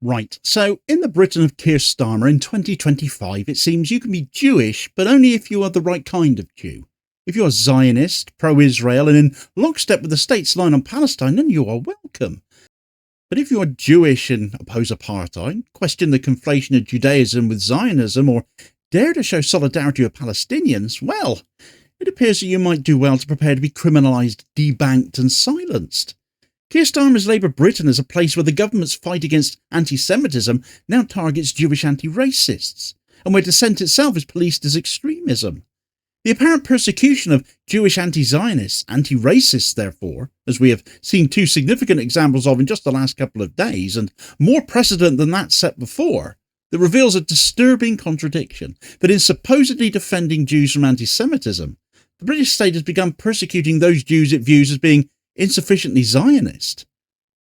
Right, so in the Britain of Keir Starmer in 2025, it seems you can be Jewish, but only if you are the right kind of Jew. If you're a Zionist, pro-Israel, and in lockstep with the state's line on Palestine, then you are welcome. But if you are Jewish and oppose apartheid, question the conflation of Judaism with Zionism, or dare to show solidarity with Palestinians, well, it appears that you might do well to prepare to be criminalised, debanked and silenced. Keir Starmer's Labour Britain is a place where the government's fight against anti-Semitism now targets Jewish anti-racists, and where dissent itself is policed as extremism. The apparent persecution of Jewish anti-Zionists, anti-racists therefore, as we have seen two significant examples of in just the last couple of days, and more precedent than that set before, that reveals a disturbing contradiction, that in supposedly defending Jews from anti-Semitism, the British state has begun persecuting those Jews it views as being insufficiently Zionist.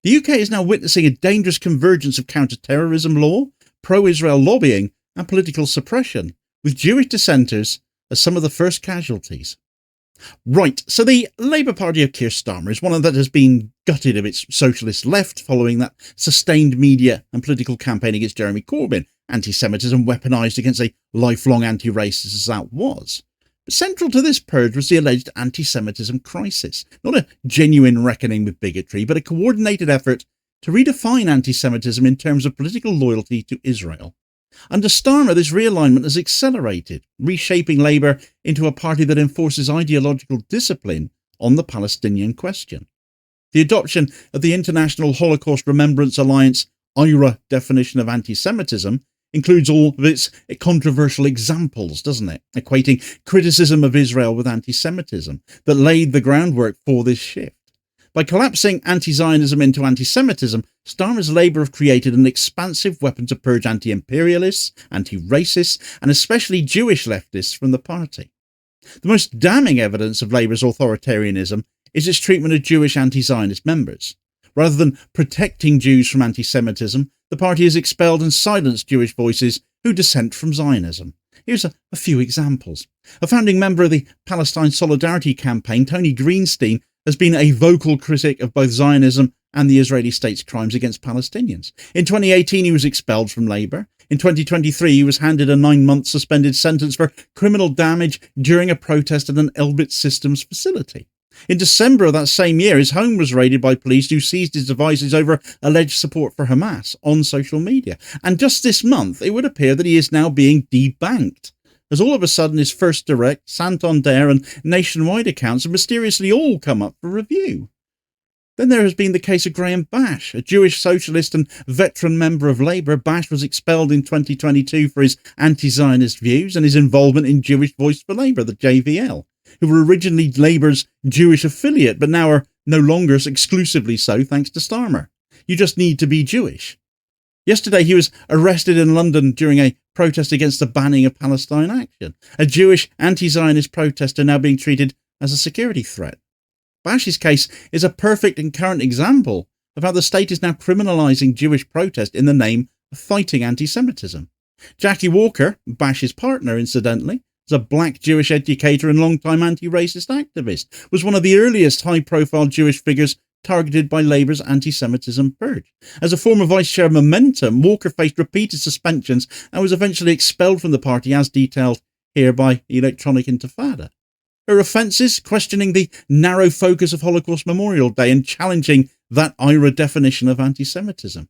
The UK is now witnessing a dangerous convergence of counter-terrorism law, pro-Israel lobbying and political suppression, with Jewish dissenters as some of the first casualties. Right, so the Labour Party of Keir Starmer is one that has been gutted of its socialist left following that sustained media and political campaign against Jeremy Corbyn, anti-Semitism weaponised against a lifelong anti-racist as that was. But central to this purge was the alleged anti-Semitism crisis, not a genuine reckoning with bigotry, but a coordinated effort to redefine anti-Semitism in terms of political loyalty to Israel. Under Starmer, this realignment has accelerated, reshaping Labour into a party that enforces ideological discipline on the Palestinian question. The adoption of the International Holocaust Remembrance Alliance IHRA definition of anti-Semitism includes all of its controversial examples, doesn't it? Equating criticism of Israel with anti-Semitism that laid the groundwork for this shift. By collapsing anti-Zionism into anti-Semitism, Starmer's Labour have created an expansive weapon to purge anti-imperialists, anti-racists, and especially Jewish leftists from the party. The most damning evidence of Labour's authoritarianism is its treatment of Jewish anti-Zionist members. Rather than protecting Jews from anti-Semitism, the party has expelled and silenced Jewish voices who dissent from Zionism. Here's a few examples. A founding member of the Palestine Solidarity Campaign, Tony Greenstein, has been a vocal critic of both Zionism and the Israeli state's crimes against Palestinians. In 2018, he was expelled from Labour. In 2023, he was handed a 9-month suspended sentence for criminal damage during a protest at an Elbit Systems facility. In December of that same year, his home was raided by police who seized his devices over alleged support for Hamas on social media. And just this month, it would appear that he is now being debanked, as all of a sudden his First Direct, Santander and Nationwide accounts have mysteriously all come up for review. Then there has been the case of Graham Bash, a Jewish socialist and veteran member of Labour. Bash was expelled in 2022 for his anti-Zionist views and his involvement in Jewish Voice for Labour, the JVL, who were originally Labour's Jewish affiliate, but now are no longer exclusively so thanks to Starmer. You just need to be Jewish. Yesterday he was arrested in London during a protest against the banning of Palestine Action, a Jewish anti-Zionist protester now being treated as a security threat. Bash's case is a perfect and current example of how the state is now criminalising Jewish protest in the name of fighting anti-Semitism. Jackie Walker, Bash's partner incidentally, as a black Jewish educator and long-time anti-racist activist, was one of the earliest high-profile Jewish figures targeted by Labour's anti-Semitism purge. As a former vice-chair of Momentum, Walker faced repeated suspensions and was eventually expelled from the party as detailed here by Electronic Intifada. Her offences, questioning the narrow focus of Holocaust Memorial Day and challenging that IHRA definition of anti-Semitism.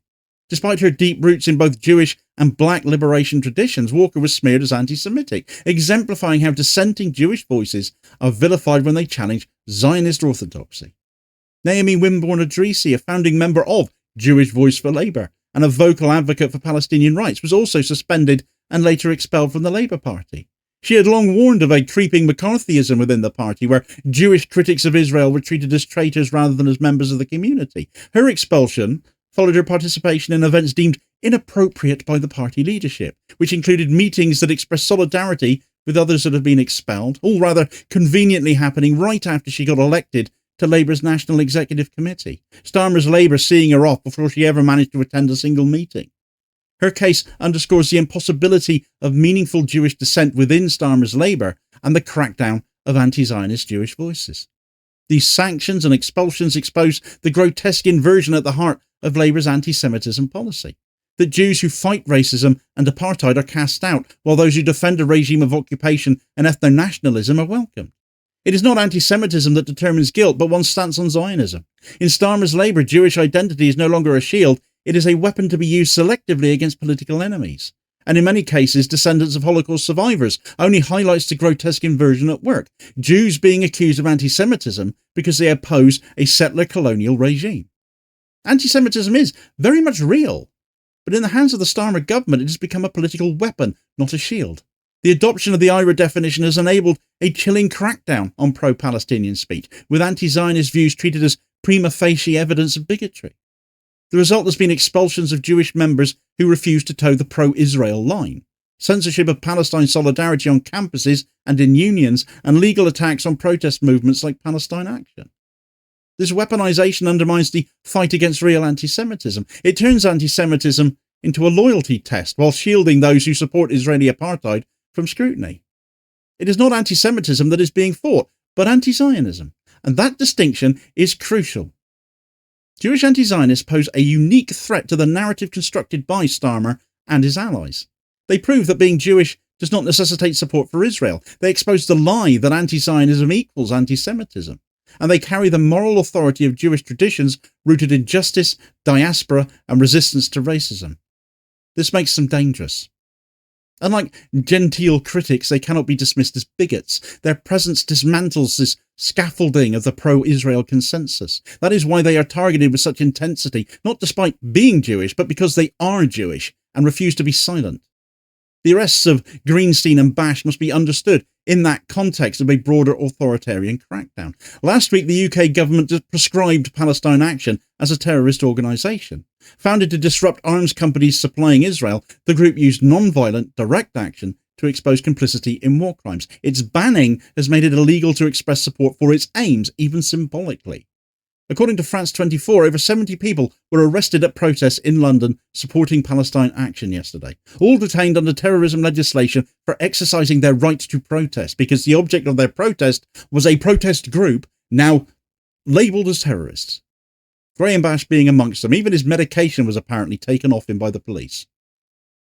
Despite her deep roots in both Jewish and black liberation traditions, Walker was smeared as anti-Semitic, exemplifying how dissenting Jewish voices are vilified when they challenge Zionist orthodoxy. Naomi Wimborne Adrici, a founding member of Jewish Voice for Labour and a vocal advocate for Palestinian rights, was also suspended and later expelled from the Labour Party. She had long warned of a creeping McCarthyism within the party, where Jewish critics of Israel were treated as traitors rather than as members of the community. Her expulsion followed her participation in events deemed inappropriate by the party leadership, which included meetings that expressed solidarity with others that had been expelled, all rather conveniently happening right after she got elected to Labour's National Executive Committee, Starmer's Labour seeing her off before she ever managed to attend a single meeting. Her case underscores the impossibility of meaningful Jewish dissent within Starmer's Labour and the crackdown of anti-Zionist Jewish voices. These sanctions and expulsions expose the grotesque inversion at the heart of Labour's anti-Semitism policy. that Jews who fight racism and apartheid are cast out, while those who defend a regime of occupation and ethno-nationalism are welcomed. It is not anti-Semitism that determines guilt, but one's stance on Zionism. In Starmer's Labour, Jewish identity is no longer a shield, it is a weapon to be used selectively against political enemies. And in many cases, descendants of Holocaust survivors, only highlights the grotesque inversion at work. Jews being accused of anti-Semitism because they oppose a settler colonial regime. Anti-Semitism is very much real, but in the hands of the Starmer government, it has become a political weapon, not a shield. The adoption of the IRA definition has enabled a chilling crackdown on pro-Palestinian speech, with anti-Zionist views treated as prima facie evidence of bigotry. The result has been expulsions of Jewish members who refuse to toe the pro-Israel line, censorship of Palestine solidarity on campuses and in unions, and legal attacks on protest movements like Palestine Action. This weaponization undermines the fight against real anti-Semitism. It turns anti-Semitism into a loyalty test while shielding those who support Israeli apartheid from scrutiny. It is not anti-Semitism that is being fought, but anti-Zionism, and that distinction is crucial. Jewish anti-Zionists pose a unique threat to the narrative constructed by Starmer and his allies. They prove that being Jewish does not necessitate support for Israel. They expose the lie that anti-Zionism equals anti-Semitism, and they carry the moral authority of Jewish traditions rooted in justice, diaspora, and resistance to racism. This makes them dangerous. Unlike genteel critics, they cannot be dismissed as bigots. Their presence dismantles this scaffolding of the pro-Israel consensus. That is why they are targeted with such intensity, not despite being Jewish, but because they are Jewish and refuse to be silent. The arrests of Greenstein and Bash must be understood in that context of a broader authoritarian crackdown. Last week, the UK government prescribed Palestine Action as a terrorist organisation. Founded to disrupt arms companies supplying Israel, the group used non-violent, direct action to expose complicity in war crimes. Its banning has made it illegal to express support for its aims, even symbolically. According to France 24, over 70 people were arrested at protests in London supporting Palestine Action yesterday, all detained under terrorism legislation for exercising their right to protest, because the object of their protest was a protest group now labelled as terrorists. Graham Bash being amongst them. Even his medication was apparently taken off him by the police.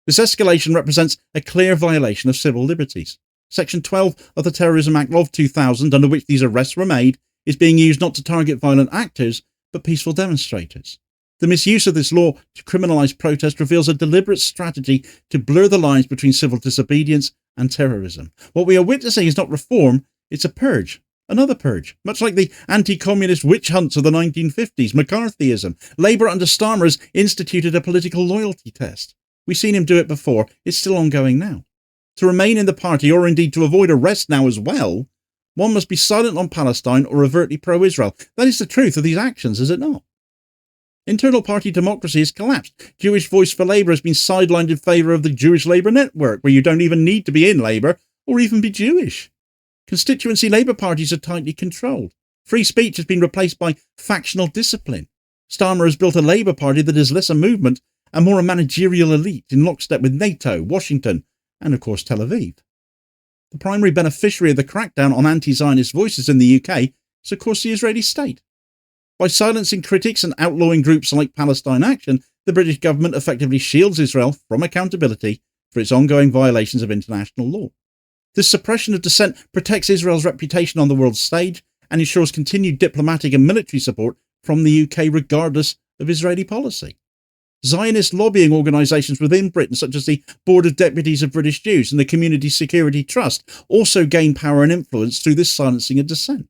This escalation represents a clear violation of civil liberties. Section 12 of the Terrorism Act of 2000, under which these arrests were made, is being used not to target violent actors, but peaceful demonstrators. The misuse of this law to criminalise protest reveals a deliberate strategy to blur the lines between civil disobedience and terrorism. What we are witnessing is not reform, it's a purge. Another purge, much like the anti-communist witch hunts of the 1950s, McCarthyism. Labour under Starmer has instituted a political loyalty test. We've seen him do it before, it's still ongoing now. To remain in the party, or indeed to avoid arrest now as well, one must be silent on Palestine or overtly pro-Israel. That is the truth of these actions, is it not? Internal party democracy has collapsed. Jewish Voice for Labour has been sidelined in favour of the Jewish Labour Network, where you don't even need to be in Labour or even be Jewish. Constituency Labour parties are tightly controlled. Free speech has been replaced by factional discipline. Starmer has built a Labour Party that is less a movement and more a managerial elite in lockstep with NATO, Washington, and of course Tel Aviv. The primary beneficiary of the crackdown on anti-Zionist voices in the UK is of course the Israeli state. By silencing critics and outlawing groups like Palestine Action, the British government effectively shields Israel from accountability for its ongoing violations of international law. This suppression of dissent protects Israel's reputation on the world stage and ensures continued diplomatic and military support from the UK regardless of Israeli policy. Zionist lobbying organisations within Britain, such as the Board of Deputies of British Jews and the Community Security Trust, also gain power and influence through this silencing of dissent.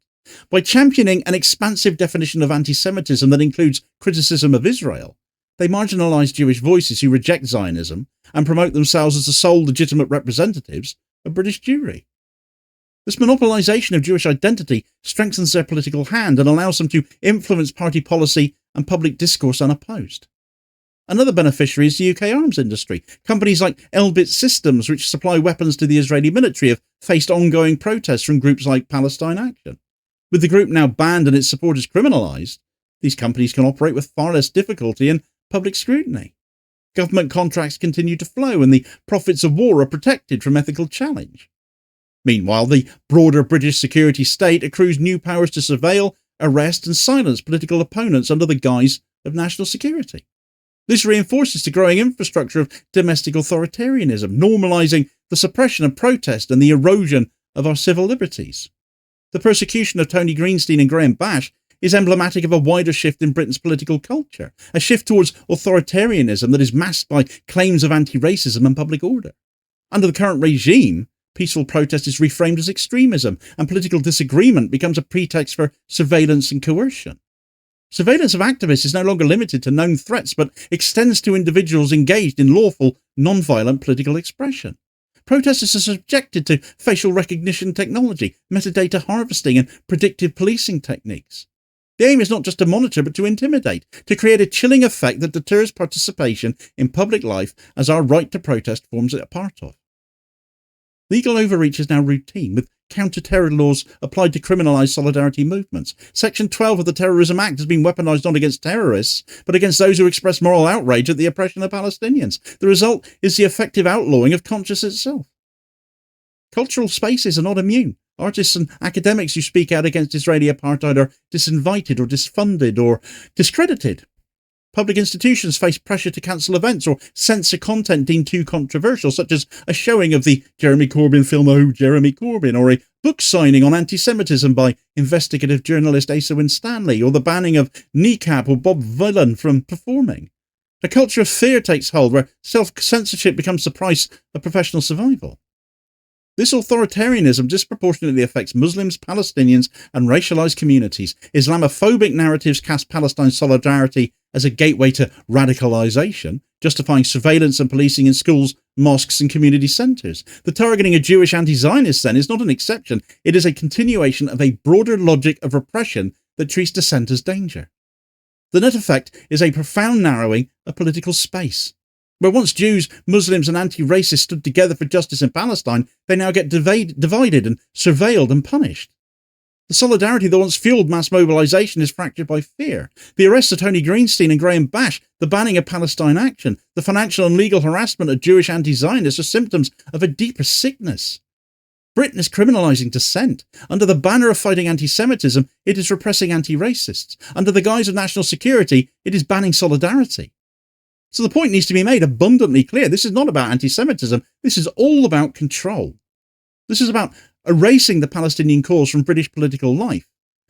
By championing an expansive definition of anti-Semitism that includes criticism of Israel, they marginalise Jewish voices who reject Zionism and promote themselves as the sole legitimate representatives of British Jewry. This monopolisation of Jewish identity strengthens their political hand and allows them to influence party policy and public discourse unopposed. Another beneficiary is the UK arms industry. Companies like Elbit Systems, which supply weapons to the Israeli military, have faced ongoing protests from groups like Palestine Action. With the group now banned and its supporters criminalised, these companies can operate with far less difficulty and public scrutiny. Government contracts continue to flow and the profits of war are protected from ethical challenge. Meanwhile, the broader British security state accrues new powers to surveil, arrest and silence political opponents under the guise of national security. This reinforces the growing infrastructure of domestic authoritarianism, normalising the suppression of protest and the erosion of our civil liberties. The persecution of Tony Greenstein and Graham Bash is emblematic of a wider shift in Britain's political culture, a shift towards authoritarianism that is masked by claims of anti-racism and public order. Under the current regime, peaceful protest is reframed as extremism, and political disagreement becomes a pretext for surveillance and coercion. Surveillance of activists is no longer limited to known threats, but extends to individuals engaged in lawful, non-violent political expression. Protesters are subjected to facial recognition technology, metadata harvesting, and predictive policing techniques. The aim is not just to monitor, but to intimidate, to create a chilling effect that deters participation in public life, as our right to protest forms a part of. Legal overreach is now routine, with counter-terror laws applied to criminalised solidarity movements. Section 12 of the Terrorism Act has been weaponised not against terrorists, but against those who express moral outrage at the oppression of Palestinians. The result is the effective outlawing of conscience itself. Cultural spaces are not immune. Artists and academics who speak out against Israeli apartheid are disinvited or disfunded or discredited. Public institutions face pressure to cancel events or censor content deemed too controversial, such as a showing of the Jeremy Corbyn film Oh, Jeremy Corbyn, or a book signing on antisemitism by investigative journalist Asa Winstanley, or the banning of Kneecap or Bob Vylan from performing. A culture of fear takes hold, where self-censorship becomes the price of professional survival. This authoritarianism disproportionately affects Muslims, Palestinians, and racialized communities. Islamophobic narratives cast Palestine solidarity as a gateway to radicalization, justifying surveillance and policing in schools, mosques, and community centres. The targeting of Jewish anti-Zionists, then, is not an exception. It is a continuation of a broader logic of repression that treats dissent as danger. The net effect is a profound narrowing of political space. Where once Jews, Muslims, and anti-racists stood together for justice in Palestine, they now get divided and surveilled and punished. The solidarity that once fueled mass mobilisation is fractured by fear. The arrests of Tony Greenstein and Graham Bash, the banning of Palestine Action, the financial and legal harassment of Jewish anti-Zionists are symptoms of a deeper sickness. Britain is criminalising dissent. Under the banner of fighting anti-Semitism, it is repressing anti-racists. Under the guise of national security, it is banning solidarity. So the point needs to be made abundantly clear. This is not about anti-Semitism. This is all about control. This is about erasing the Palestinian cause from British political life.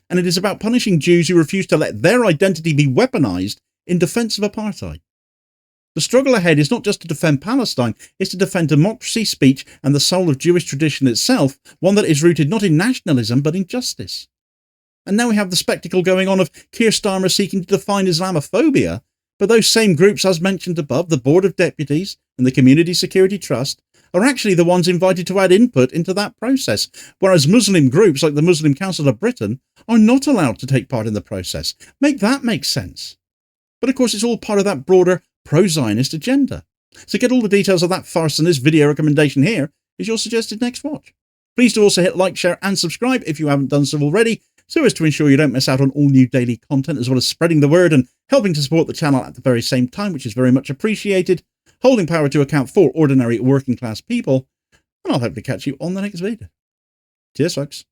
And it is about punishing Jews who refuse to let their identity be weaponised in defence of apartheid. The struggle ahead is not just to defend Palestine, it's to defend democracy, speech, and the soul of Jewish tradition itself, one that is rooted not in nationalism, but in justice. And now we have the spectacle going on of Keir Starmer seeking to define Islamophobia, but those same groups, as mentioned above, the Board of Deputies and the Community Security Trust, are actually the ones invited to add input into that process, whereas Muslim groups like the Muslim Council of Britain are not allowed to take part in the process. Make that make sense. But of course, it's all part of that broader pro-Zionist agenda. So get all the details of that farce in this video recommendation here is your suggested next watch. Please do also hit like, share and subscribe if you haven't done so already, so as to ensure you don't miss out on all new daily content, as well as spreading the word and helping to support the channel at the very same time, which is very much appreciated, holding power to account for ordinary working class people, and I'll hopefully catch you on the next video. Cheers, folks.